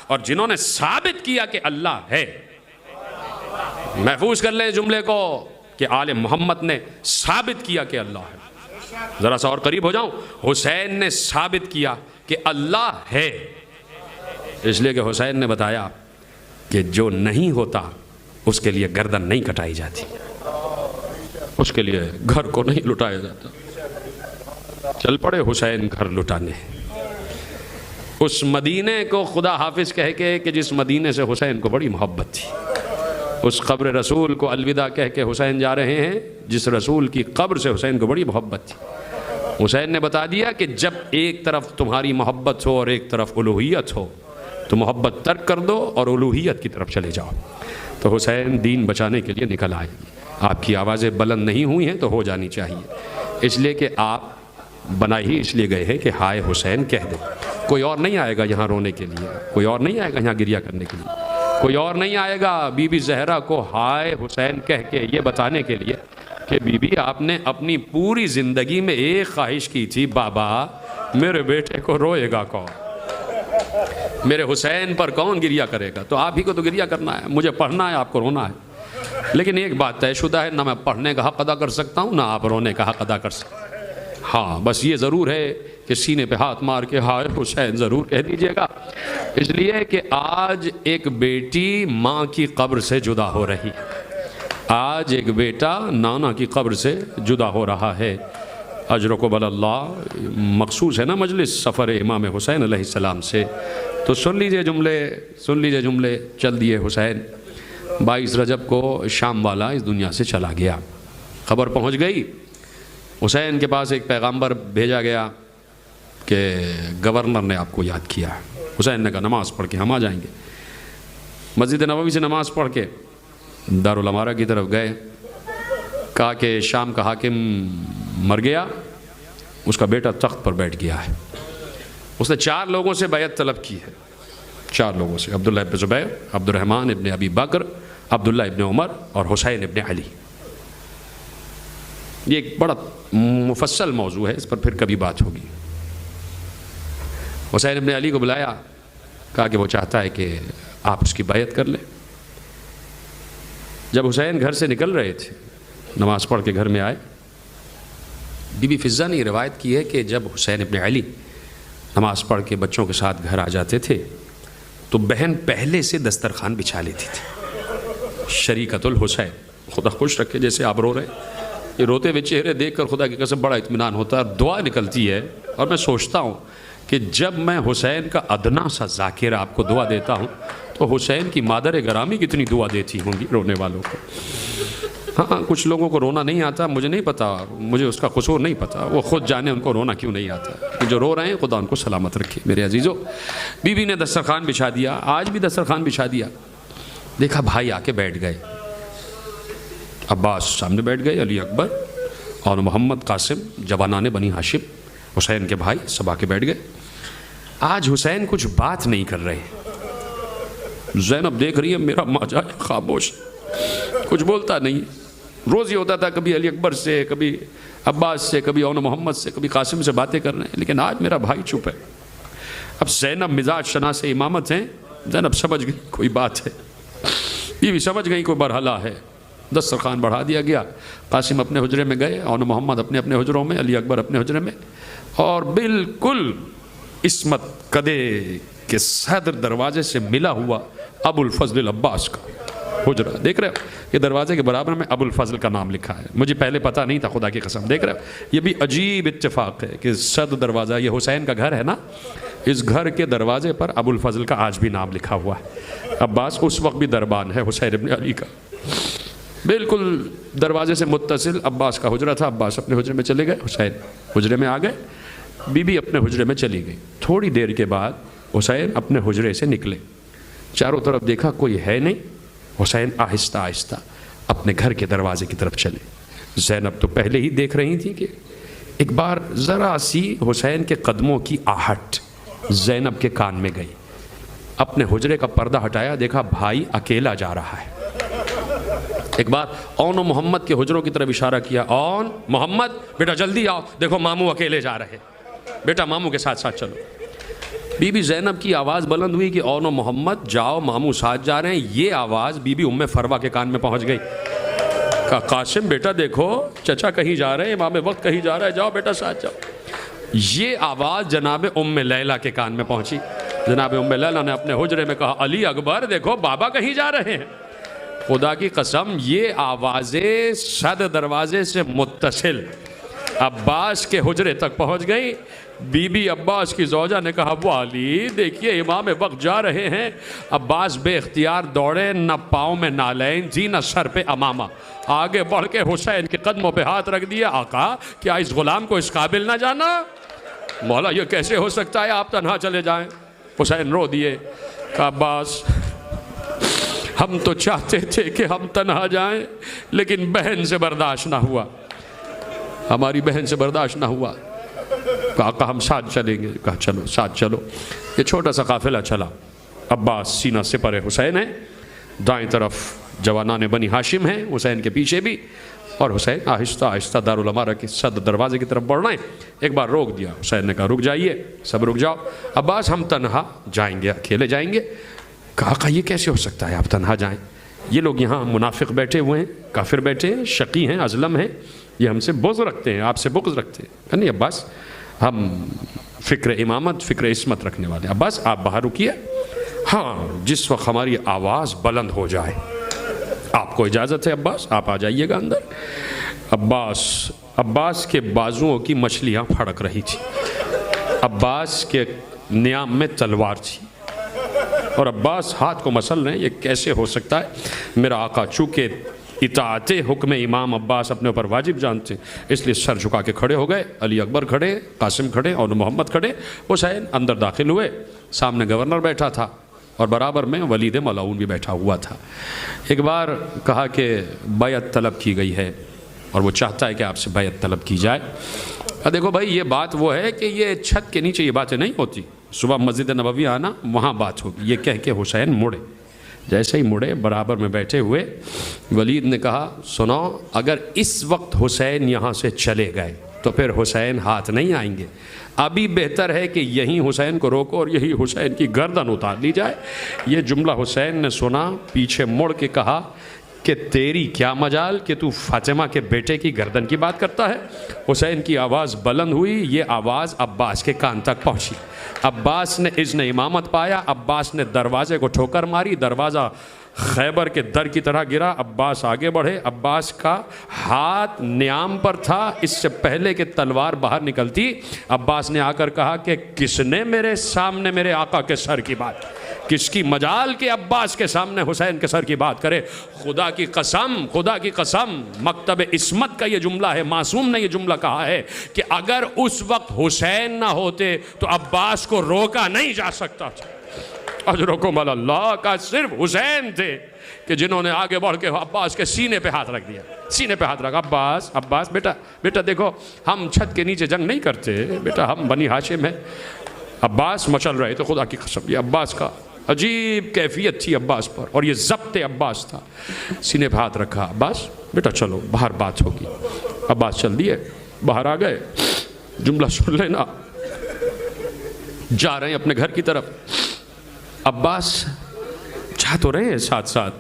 اور جنہوں نے ثابت کیا کہ اللہ ہے. محفوظ کر لیں جملے کو کہ آل محمد نے ثابت کیا کہ اللہ ہے. ذرا سا اور قریب ہو جاؤں. حسین نے ثابت کیا کہ اللہ ہے، اس لیے کہ حسین نے بتایا کہ جو نہیں ہوتا اس کے لیے گردن نہیں کٹائی جاتی، اس کے لیے گھر کو نہیں لٹایا جاتا. چل پڑے حسین گھر لٹانے. اس مدینے کو خدا حافظ کہہ کے کہ جس مدینے سے حسین کو بڑی محبت تھی، اس قبر رسول کو الوداع کہہ کے حسین جا رہے ہیں جس رسول کی قبر سے حسین کو بڑی محبت تھی. حسین نے بتا دیا کہ جب ایک طرف تمہاری محبت ہو اور ایک طرف الوہیت ہو تو محبت ترک کر دو اور الوہیت کی طرف چلے جاؤ. تو حسین دین بچانے کے لیے نکل آئے. آپ کی آوازیں بلند نہیں ہوئی ہیں تو ہو جانی چاہیے، اس لیے کہ آپ بنائی ہی اس لیے گئے ہیں کہ ہائے حسین کہہ دیں. کوئی اور نہیں آئے گا یہاں رونے کے لیے، کوئی اور نہیں آئے گا یہاں گریہ کرنے کے لیے، کوئی اور نہیں آئے گا بی بی زہرا کو ہائے حسین کہہ کے یہ بتانے کے لیے کہ بی بی آپ نے اپنی پوری زندگی میں ایک خواہش کی تھی، بابا میرے بیٹے کو روئے گا کون، میرے حسین پر کون گریہ کرے گا. تو آپ ہی کو تو گریہ کرنا ہے، مجھے پڑھنا ہے، آپ کو رونا ہے. لیکن ایک بات طے شدہ ہے، نہ میں پڑھنے کا حق ادا کر سکتا ہوں نہ آپ رونے کا حق ادا کر سکتے ہیں. ہاں بس یہ ضرور ہے کہ سینے پہ ہاتھ مار کے ہائے حسین ضرور کہہ دیجئے گا، اس لیے کہ آج ایک بیٹی ماں کی قبر سے جدا ہو رہی ہے. آج ایک بیٹا نانا کی قبر سے جدا ہو رہا ہے. اجر قبل اللہ مخصوص ہے نا مجلس سفر امام حسین علیہ السلام سے. تو سن لیجئے جملے چل دیے. حسین 22 رجب کو شام والا اس دنیا سے چلا گیا. خبر پہنچ گئی. حسین کے پاس ایک پیغامبر بھیجا گیا کہ گورنر نے آپ کو یاد کیا. حسین نے کہا نماز پڑھ کے ہم آ جائیں گے. مسجد نبوی سے نماز پڑھ کے دارالامارہ کی طرف گئے. کہا کہ شام کا حاکم مر گیا، اس کا بیٹا تخت پر بیٹھ گیا ہے. اس نے 4 لوگوں سے بیعت طلب کی ہے. 4 لوگوں سے، عبداللہ ابن زبیر، عبد الرحمن ابن ابی بکر، عبداللہ ابن عمر اور حسین ابن علی. یہ ایک بڑا مفصل موضوع ہے، اس پر پھر کبھی بات ہوگی. حسین ابن علی کو بلایا، کہا کہ وہ چاہتا ہے کہ آپ اس کی بیعت کر لیں. جب حسین گھر سے نکل رہے تھے، نماز پڑھ کے گھر میں آئے، بی بی فضہ نے یہ روایت کی ہے کہ جب حسین ابن علی نماز پڑھ کے بچوں کے ساتھ گھر آ جاتے تھے تو بہن پہلے سے دسترخوان بچھا لیتی تھی. شریکت الحسین، خدا خوش رکھے. جیسے آپ رو رہے ہیں، یہ روتے ہوئے چہرے دیکھ کر خدا کی قسم بڑا اطمینان ہوتا ہے. دعا نکلتی ہے اور میں سوچتا ہوں کہ جب میں حسین کا ادنا سا ذاکر آپ کو دعا دیتا ہوں تو حسین کی مادر گرامی کتنی دعا دیتی ہوں گی رونے والوں کو. ہاں کچھ لوگوں کو رونا نہیں آتا، مجھے نہیں پتا، مجھے اس کا قصور نہیں پتا، وہ خود جانے ان کو رونا کیوں نہیں آتا. جو رو رہے ہیں خدا ان کو سلامت رکھے. میرے عزیزو، بی بی نے دسترخوان بچھا دیا. آج بھی دسترخوان بچھا دیا. دیکھا بھائی آ کے بیٹھ گئے. عباس سامنے بیٹھ گئے، علی اکبر اور محمد قاسم جوانان بنی ہاشم، حسین کے بھائی سب آ کے بیٹھ گئے. آج حسین کچھ بات نہیں کر رہے. زینب دیکھ رہی ہے میرا ماجا خاموش، کچھ بولتا نہیں. روز یہ ہوتا تھا کبھی علی اکبر سے، کبھی عباس سے، کبھی اون محمد سے، کبھی قاسم سے باتیں کر رہے ہیں، لیکن آج میرا بھائی چپ ہے. اب زینب مزاج شناس امامت ہیں، زینب سمجھ گئی کوئی بات ہے، بیوی سمجھ گئی کوئی مرحلہ ہے. دسترخوان بڑھا دیا گیا. قاسم اپنے حجرے میں گئے، اون محمد اپنے اپنے حجروں میں، علی اکبر اپنے حجرے میں، اور بالکل عصمت قدے کے صدر دروازے سے ملا ہوا ابو الفضل العباس کا حجرہ. دیکھ رہے ہو یہ دروازے کے برابر میں ابو الفضل کا نام لکھا ہے. مجھے پہلے پتہ نہیں تھا، خدا کی قسم. دیکھ رہے ہو یہ بھی عجیب اتفاق ہے کہ صدر دروازہ، یہ حسین کا گھر ہے نا، اس گھر کے دروازے پر ابو الفضل کا آج بھی نام لکھا ہوا ہے. عباس اس وقت بھی دربان ہے حسین ابن علی کا. بالکل دروازے سے متصل عباس کا حجرہ تھا. عباس اپنے حجرے میں چلے گئے، حسین حجرے میں آ گئے، بی بی اپنے حجرے میں چلی گئی. تھوڑی دیر کے بعد حسین اپنے حجرے سے نکلے. چاروں طرف دیکھا کوئی ہے نہیں. حسین آہستہ آہستہ اپنے گھر کے دروازے کی طرف چلے. زینب تو پہلے ہی دیکھ رہی تھی کہ ایک بار ذرا سی حسین کے قدموں کی آہٹ زینب کے کان میں گئی. اپنے حجرے کا پردہ ہٹایا، دیکھا بھائی اکیلا جا رہا ہے. ایک بار اون و محمد کے حجروں کی طرف اشارہ کیا، اون محمد بیٹا جلدی آؤ، دیکھو ماموں اکیلے جا رہے، بیٹا ماموں کے ساتھ ساتھ چلو. بی بی زینب کی آواز بلند ہوئی کہ اونو محمد جاؤ، ماموں ساتھ جا رہے ہیں۔ یہ آواز بی بی ام فروا کے کان میں پہنچ گئی۔ کہا قاسم بیٹا دیکھو چچا کہیں جا رہے ہیں، امام وقت کہیں جا رہا ہے، جاؤ بیٹا ساتھ جاؤ۔ یہ آواز جناب ام لیلہ کے کان میں پہنچی۔ جناب ام لیلہ نے اپنے حجرے میں کہا علی اکبر دیکھو بابا کہیں جا رہے ہیں۔ خدا کی قسم یہ آوازیں صد دروازے سے متصل عباس کے حجرے تک پہنچ گئی۔ بی بی عباس کی زوجہ نے کہا وہ علی دیکھیے امام وقت جا رہے ہیں۔ عباس بے اختیار دوڑے، نہ پاؤں میں نالین تھی نہ سر پہ امامہ، آگے بڑھ کے حسین کے قدموں پہ ہاتھ رکھ دیا۔ آقا کیا اس غلام کو اس قابل نہ جانا؟ مولا یہ کیسے ہو سکتا ہے آپ تنہا چلے جائیں؟ حسین رو دیے۔ کہا عباس ہم تو چاہتے تھے کہ ہم تنہا جائیں لیکن بہن سے برداشت نہ ہوا، ہماری بہن سے برداشت نہ ہوا۔ کہا آقا ہم ساتھ چلیں گے۔ کہا چلو ساتھ چلو۔ یہ چھوٹا سا قافلہ چلا۔ عباس سینہ سپر حسین ہے، دائیں طرف جوانان بنی ہاشم ہیں حسین کے پیچھے بھی، اور حسین آہستہ آہستہ دارالعمارہ کے صدر دروازے کی طرف بڑھ رہے ہیں۔ ایک بار روک دیا، حسین نے کہا رک جائیے، سب رک جاؤ۔ عباس ہم تنہا جائیں گے، اکیلے جائیں گے۔ کہا آقا یہ کیسے ہو سکتا ہے آپ تنہا جائیں؟ یہ لوگ یہاں منافق بیٹھے ہوئے ہیں، کافر بیٹھے ہیں، شقی ہیں، ازلم ہیں، یہ ہم سے بغض رکھتے ہیں، آپ سے بغض رکھتے ہیں۔ نہیں عباس ہم فکر امامت فکر عصمت رکھنے والے۔ عباس آپ باہر رکیے، ہاں جس وقت ہماری آواز بلند ہو جائے آپ کو اجازت ہے عباس آپ آ جائیے گا اندر۔ عباس کے بازوؤں کی مچھلیاں پھڑک رہی تھی، عباس کے نیام میں تلوار تھی، اور عباس ہاتھ کو مسل رہے ہیں یہ کیسے ہو سکتا ہے؟ میرا آقا چونکہ اطاعت حکم امام عباس اپنے اوپر واجب جانتے ہیں اس لیے سر جھکا کے کھڑے ہو گئے۔ علی اکبر کھڑے، قاسم کھڑے اور محمد کھڑے۔ حسین اندر داخل ہوئے، سامنے گورنر بیٹھا تھا اور برابر میں ولید ملعون بھی بیٹھا ہوا تھا۔ ایک بار کہا کہ بیعت طلب کی گئی ہے اور وہ چاہتا ہے کہ آپ سے بیعت طلب کی جائے۔ دیکھو بھائی یہ بات وہ ہے کہ یہ چھت کے نیچے یہ باتیں نہیں ہوتی، صبح مسجد نبوی آنا وہاں بات ہوگی۔ یہ کہہ کے حسین مڑے، جیسے ہی مڑے برابر میں بیٹھے ہوئے ولید نے کہا سنو اگر اس وقت حسین یہاں سے چلے گئے تو پھر حسین ہاتھ نہیں آئیں گے، ابھی بہتر ہے کہ یہیں حسین کو روکو اور یہی حسین کی گردن اتار لی جائے۔ یہ جملہ حسین نے سنا، پیچھے مڑ کے کہا کہ تیری کیا مجال کہ تو فاطمہ کے بیٹے کی گردن کی بات کرتا ہے؟ حسین کی آواز بلند ہوئی، یہ آواز عباس کے کان تک پہنچی۔ عباس نے اذن امامت پایا، عباس نے دروازے کو ٹھوکر ماری، دروازہ خیبر کے در کی طرح گرا۔ عباس آگے بڑھے، عباس کا ہاتھ نیام پر تھا، اس سے پہلے کہ تلوار باہر نکلتی عباس نے آ کر کہا کہ کس نے میرے سامنے میرے آقا کے سر کی بات، کس کی مجال کے عباس کے سامنے حسین کے سر کی بات کرے؟ خدا کی قسم مکتب عصمت کا یہ جملہ ہے، معصوم نے یہ جملہ کہا ہے کہ اگر اس وقت حسین نہ ہوتے تو عباس کو روکا نہیں جا سکتا تھا۔ اجرکم اللہ کا صرف حسین تھے کہ جنہوں نے آگے بڑھ کے عباس کے سینے پہ ہاتھ رکھ دیا، سینے پہ ہاتھ رکھا۔ عباس بیٹا دیکھو ہم چھت کے نیچے جنگ نہیں کرتے بیٹا، ہم بنی ہاشم ہیں۔ عباس مچل رہے تو خدا کی قسم یہ عباس کا عجیب کیفیت تھی عباس پر، اور یہ ضبط عباس تھا۔ سینے پہ ہاتھ رکھا، عباس بیٹا چلو باہر بات ہوگی۔ عباس چل دیے، باہر آ گئے، جملہ سن لینا، جا رہے ہیں اپنے گھر کی طرف۔ عباس چاہ تو رہے ہیں ساتھ ساتھ،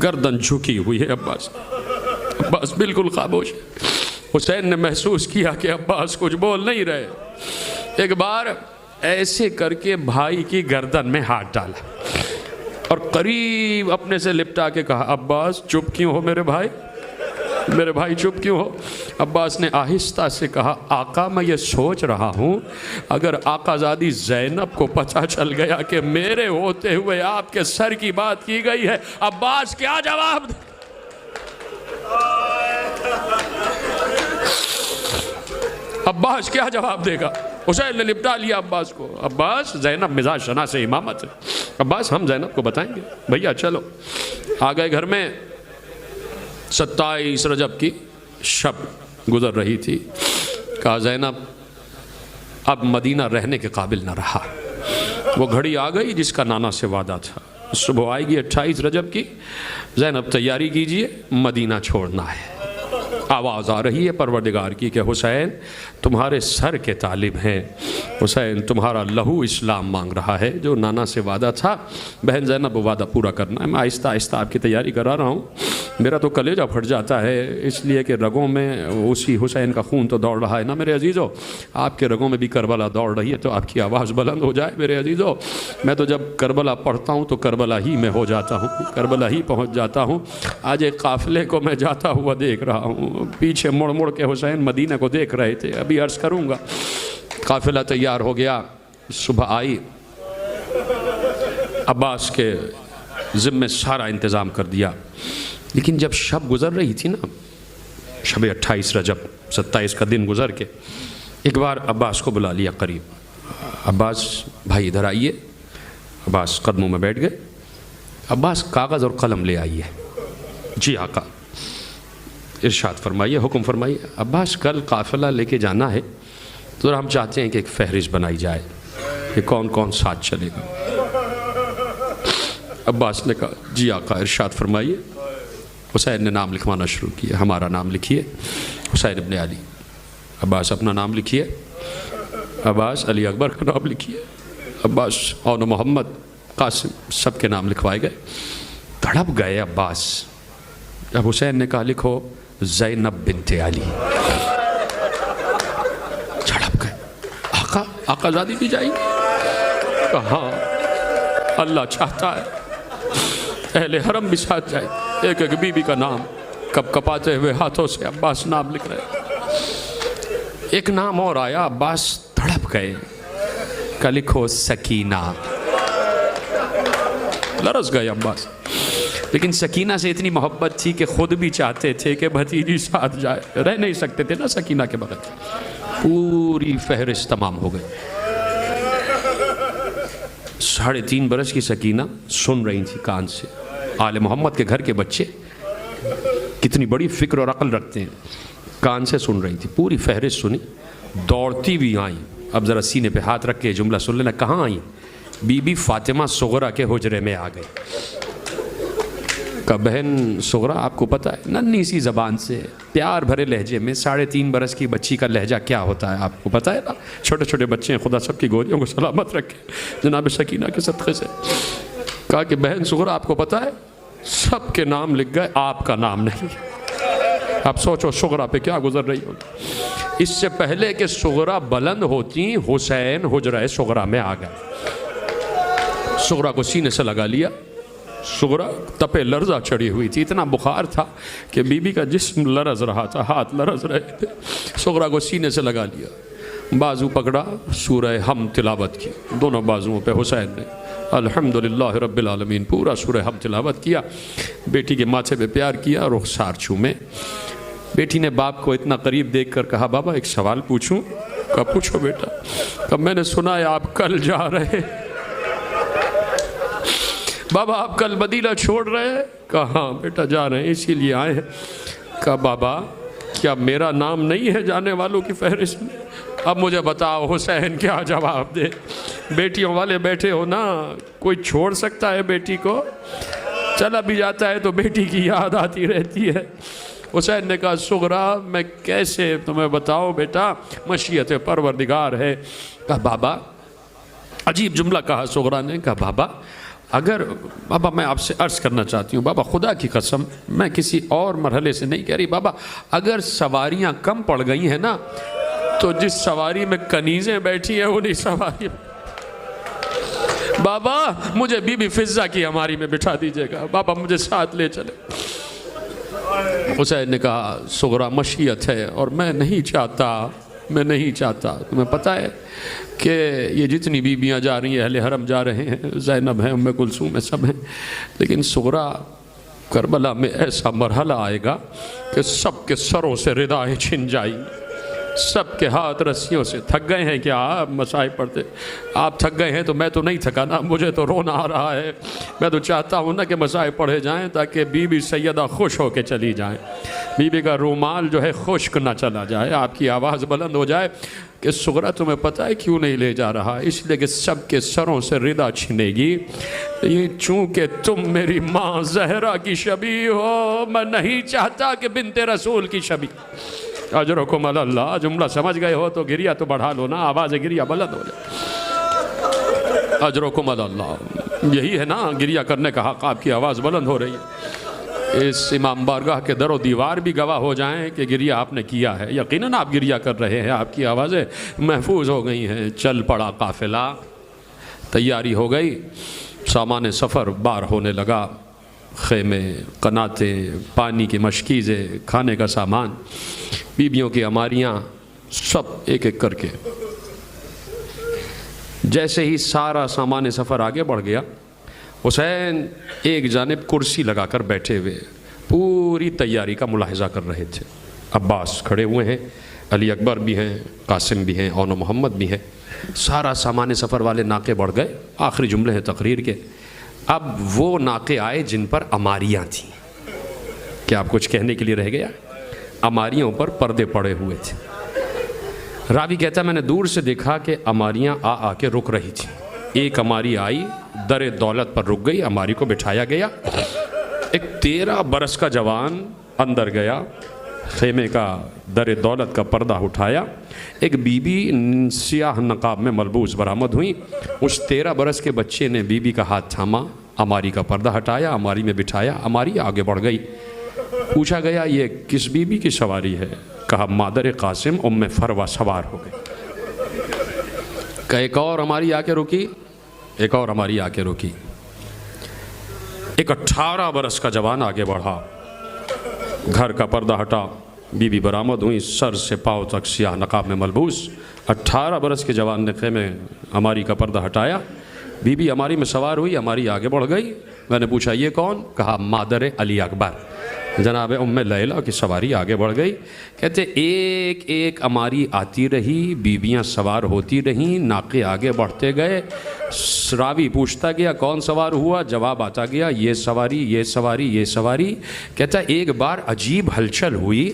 گردن جھکی ہوئی ہے عباس بالکل خاموش ہے۔ حسین نے محسوس کیا کہ عباس کچھ بول نہیں رہے، ایک بار ایسے کر کے بھائی کی گردن میں ہاتھ ڈالا اور قریب اپنے سے لپٹا کے کہا عباس چپ کیوں ہو میرے بھائی چپ کیوں ہو؟ عباس نے آہستہ سے کہا آقا میں یہ سوچ رہا ہوں اگر آقا زادی زینب کو پتہ چل گیا کہ میرے ہوتے ہوئے آپ کے سر کی بات کی گئی ہے، عباس کیا جواب دے؟ عباس کیا جواب دے گا؟ حسین نے لپٹا لیا عباس کو۔ عباس زینب مزاج شناس امامت ہے، عباس ہم زینب کو بتائیں گے، بھیا چلو۔ آ گئے گھر میں، 27 رجب کی شب گزر رہی تھی۔ کہا زینب اب مدینہ رہنے کے قابل نہ رہا، وہ گھڑی آ گئی جس کا نانا سے وعدہ تھا، صبح آئے گی 28 رجب کی، زینب تیاری کیجئے مدینہ چھوڑنا ہے۔ آواز آ رہی ہے پروردگار کی کہ حسین تمہارے سر کے طالب ہیں، حسین تمہارا لہو اسلام مانگ رہا ہے۔ جو نانا سے وعدہ تھا بہن زینب وہ وعدہ پورا کرنا ہے۔ میں آہستہ آہستہ آپ کی تیاری کرا رہا ہوں، میرا تو کلیجہ پھٹ جاتا ہے، اس لیے کہ رگوں میں اسی حسین کا خون تو دوڑ رہا ہے نا میرے عزیزو۔ آپ کے رگوں میں بھی کربلا دوڑ رہی ہے تو آپ کی آواز بلند ہو جائے میرے عزیزو۔ میں تو جب کربلا پڑھتا ہوں تو کربلا ہی میں ہو جاتا ہوں، کربلا ہی پہنچ جاتا ہوں۔ آج ایک قافلے کو میں جاتا ہوا دیکھ رہا ہوں، پیچھے مڑ مڑ کے حسین مدینہ کو دیکھ رہے تھے، ابھی عرض کروں گا۔ قافلہ تیار ہو گیا، صبح آئی، عباس کے ذمہ سارا انتظام کر دیا، لیکن جب شب گزر رہی تھی نا، شب 28 رجب 27 کا دن گزر کے، ایک بار عباس کو بلا لیا قریب، عباس بھائی ادھر آئیے۔ عباس قدموں میں بیٹھ گئے۔ عباس کاغذ اور قلم لے آئیے۔ جی آقا، ارشاد فرمائیے، حکم فرمائیے۔ عباس کل قافلہ لے کے جانا ہے تو ہم چاہتے ہیں کہ ایک فہرست بنائی جائے کہ کون کون ساتھ چلے گا۔ عباس نے کہا جی آقا ارشاد فرمائیے۔ حسین نے نام لکھوانا شروع کیا، ہمارا نام لکھیے حسین ابن علی۔ عباس اپنا نام لکھیے، عباس علی اکبر کا نام لکھیے، عباس اون محمد قاسم، سب کے نام لکھوائے گئے۔ تڑپ گئے عباس جب حسین نے کہا لکھو زینب بنت علی۔ تڑپ گئے، آقا زادی بھی جائیں گے؟ کہا اللہ چاہتا ہے اہل حرم بھی ساتھ جائے۔ ایک ایک بی بی کا نام کپ کپاتے ہوئے ہاتھوں سے عباس نام لکھ رہے۔ ایک نام اور آیا، عباس تڑپ گئے، کہ لکھو سکینہ۔ لرز گئے عباس، لیکن سکینہ سے اتنی محبت تھی کہ خود بھی چاہتے تھے کہ بھتیجی ساتھ جائے، رہ نہیں سکتے تھے نا سکینہ کے بغیر۔ پوری فہرست تمام ہو گئی۔ 3.5 برس کی سکینہ سن رہی تھی کان سے۔ آل محمد کے گھر کے بچے کتنی بڑی فکر اور عقل رکھتے ہیں، کان سے سن رہی تھی، پوری فہرست سنی، دوڑتی بھی آئیں۔ اب ذرا سینے پہ ہاتھ رکھ کے جملہ سن لینا، کہاں آئیں؟ بی بی فاطمہ صغرا کے حجرے میں آ گئی۔ کہ بہن صغرا آپ کو پتہ ہے ننھی سی زبان سے پیار بھرے لہجے میں 3.5 برس کی بچی کا لہجہ کیا ہوتا ہے آپ کو پتہ ہے نا؟ چھوٹے چھوٹے بچے ہیں، خدا سب کی گولیوں کو سلامت رکھے جناب سکینہ کے صدقے سے۔ کہا کہ بہن صغرا آپ کو پتہ ہے سب کے نام لکھ گئے، آپ کا نام نہیں۔ آپ سوچو صغرا پہ کیا گزر رہی ہوگی۔ اس سے پہلے کہ صغرا بلند ہوتی، حسین حجرہ صغرا میں آ گئے۔ صغرا کو سینے سے لگا لیا۔ صغرا تپے لرزہ چڑھی ہوئی تھی، اتنا بخار تھا کہ بی بی کا جسم لرز رہا تھا، ہاتھ لرز رہے تھے۔ صغرا کو سینے سے لگا لیا، بازو پکڑا، سورہ ہم تلاوت کی، دونوں بازوؤں پہ حسین نے الحمدللہ رب العالمین پورا سورہ ہم تلاوت کیا۔ بیٹی کے ماتھے پہ پیار کیا، رخسار چومے۔ بیٹی نے باپ کو اتنا قریب دیکھ کر کہا بابا ایک سوال پوچھوں؟ کہا پوچھو بیٹا۔ کہا میں نے سنا ہے آپ کل جا رہے، بابا آپ کل مدینہ چھوڑ رہے ہیں؟ کہا ہاں بیٹا جا رہے ہیں، اسی لیے آئے ہیں۔ کہا بابا کیا میرا نام نہیں ہے جانے والوں کی فہرست میں؟ اب مجھے بتاؤ حسین کیا جواب دے؟ بیٹیوں والے بیٹھے ہو نا، کوئی چھوڑ سکتا ہے بیٹی کو؟ چلا بھی جاتا ہے تو بیٹی کی یاد آتی رہتی ہے۔ حسین نے کہا صغرا میں کیسے تمہیں بتاؤں بیٹا، مشیت پروردگار ہے۔ کہا بابا، عجیب جملہ کہا صغرا نے، کہا بابا اگر، بابا میں آپ سے عرض کرنا چاہتی ہوں بابا خدا کی قسم میں کسی اور مرحلے سے نہیں کہہ رہی، بابا اگر سواریاں کم پڑ گئی ہیں نا تو جس سواری میں کنیزیں بیٹھی ہیں انہی سواری میں، بابا مجھے بی بی فضہ کی ہماری میں بٹھا دیجئے گا، بابا مجھے ساتھ لے چلے۔ حسین نے کہا صغرا مشیت ہے اور میں نہیں چاہتا، تمہیں پتہ ہے کہ یہ جتنی بیویاں جا رہی ہیں اہل حرم جا رہے ہیں، زینب ہیں، ام کلثوم ہیں، سب ہیں، لیکن صغرا کربلا میں ایسا مرحلہ آئے گا کہ سب کے سروں سے ردائیں چھن جائیں، سب کے ہاتھ رسیوں سے۔ تھک گئے ہیں کیا آپ مصائب پڑھتے؟ آپ تھک گئے ہیں تو میں تو نہیں تھکا نا، مجھے تو رونا آ رہا ہے۔ میں تو چاہتا ہوں نا کہ مصائب پڑھے جائیں تاکہ بی بی سیدہ خوش ہو کے چلی جائیں، بی بی کا رومال جو ہے خشک نہ چلا جائے، آپ کی آواز بلند ہو جائے۔ کہ سغرا تمہیں پتہ ہے کیوں نہیں لے جا رہا؟ اس لیے کہ سب کے سروں سے ردا چھنے گی، یہ چونکہ تم میری ماں زہرا کی شبیہ ہو، میں نہیں چاہتا کہ بنت رسول کی شبیہ۔ اجرکم علی اللہ، جملہ سمجھ گئے ہو تو گریہ تو بڑھا لو نا، آواز گریہ بلند ہو جائے۔ اجرکم علی اللہ، یہی ہے نا گریہ کرنے کا حق، آپ کی آواز بلند ہو رہی ہے۔ اس امام بارگاہ کے در و دیوار بھی گواہ ہو جائیں کہ گریہ آپ نے کیا ہے، یقیناً آپ گریہ کر رہے ہیں، آپ کی آوازیں محفوظ ہو گئی ہیں۔ چل پڑا قافلہ، تیاری ہو گئی، سامان سفر بار ہونے لگا، خیمے، قناتیں، پانی کی مشکیزیں، کھانے کا سامان، بیبیوں کی عماریاں، سب ایک ایک کر کے۔ جیسے ہی سارا سامان سفر آگے بڑھ گیا، حسین ایک جانب کرسی لگا کر بیٹھے ہوئے پوری تیاری کا ملاحظہ کر رہے تھے۔ عباس کھڑے ہوئے ہیں، علی اکبر بھی ہیں، قاسم بھی ہیں، اون و محمد بھی ہیں۔ سارا سامان سفر والے ناقے بڑھ گئے، آخری جملے ہیں تقریر کے۔ اب وہ ناقے آئے جن پر عماریاں تھیں۔ کیا آپ کچھ کہنے کے لیے رہ گیا؟ عماریوں پر پردے پڑے ہوئے تھے۔ راوی کہتا ہے میں نے دور سے دیکھا کہ عماریاں آ کے رک رہی تھیں۔ ایک عماری آئی، در دولت پر رک گئی، عماری کو بٹھایا گیا۔ ایک 13 برس کا جوان اندر گیا، خیمے کا در دولت کا پردہ اٹھایا۔ ایک بی بی سیاہ نقاب میں ملبوس برآمد ہوئی۔ اس 13 برس کے بچے نے بی بی کا ہاتھ تھاما، عماری کا پردہ ہٹایا، عماری میں بٹھایا، عماری آگے بڑھ گئی۔ پوچھا گیا یہ کس بی بی کی سواری ہے؟ کہا مادر قاسم ام فروہ سوار ہو گئی۔ کہ ایک اور عماری آ کے رکی، ایک اور عماری آ کے رکی۔ ایک 18 برس کا جوان آگے بڑھا، گھر کا پردہ ہٹا، بی بی برآمد ہوئی، سر سے پاؤں تک سیاہ نقاب میں ملبوس۔ 18 برس کے جوان نے خیمے عماری کا پردہ ہٹایا، بی بی عماری میں سوار ہوئی، عماری آگے بڑھ گئی۔ میں نے پوچھا یہ کون؟ کہا مادر علی اکبر جناب ام لیلہ کی سواری آگے بڑھ گئی۔ کہتے ایک ایک عماری آتی رہی، بیویاں سوار ہوتی رہیں، ناقے آگے بڑھتے گئے۔ راوی پوچھتا گیا کون سوار ہوا؟ جواب آتا گیا یہ سواری، یہ سواری، یہ سواری۔ کہتا ایک بار عجیب ہلچل ہوئی،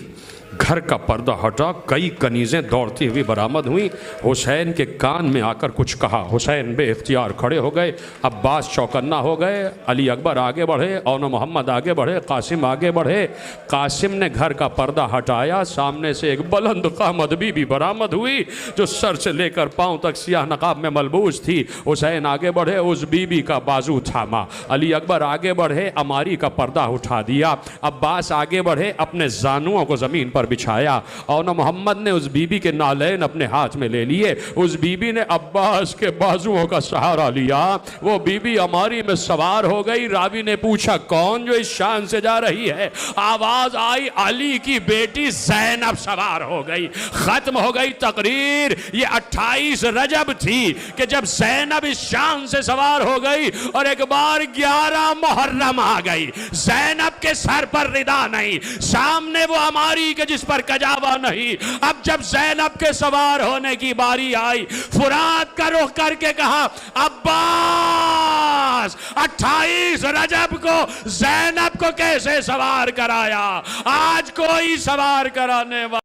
گھر کا پردہ ہٹا، کئی کنیزیں دوڑتی ہوئی برآمد ہوئیں۔ حسین کے کان میں آ کر کچھ کہا، حسین بے اختیار کھڑے ہو گئے، عباس چوکنا ہو گئے، علی اکبر آگے بڑھے، اون محمد آگے بڑھے، قاسم آگے بڑھے۔ قاسم نے گھر کا پردہ ہٹایا، سامنے سے ایک بلند قامت بی بی برآمد ہوئی جو سر سے لے کر پاؤں تک سیاہ نقاب میں ملبوس تھی۔ حسین آگے بڑھے، اس بی بی کا بازو تھاما، علی اکبر آگے بڑھے، عماری کا پردہ اٹھا دیا، عباس آگے بڑھے، اپنے زانوؤں کو زمین پر بچھایا، اور محمد نے اس بی بی کے نالین اپنے ہاتھ میں لے لیے۔ اس بی بی نے عباس کے بازوؤں کا سہارا لیا، وہ بی بی عماری میں سوار ہو گئی۔ راوی نے پوچھا کون جو اس شان سے جا رہی ہے؟ آواز آئی علی کی بیٹی زینب سوار ہو گئی۔ ختم ہو گئی تقریر۔ یہ 28 رجب تھی کہ جب زینب اس شان سے سوار ہو گئی، اور ایک بار 11 محرم آ گئی، زینب کے سر پر ردا نہیں، سامنے وہ عماری کے جس پر کجاوا نہیں۔ اب جب زینب کے سوار ہونے کی باری آئی، فرات کا رخ کر کے کہا عباس 28 رجب کو زینب کو کیسے سوار کرایا؟ آج کوئی سوار کرانے والا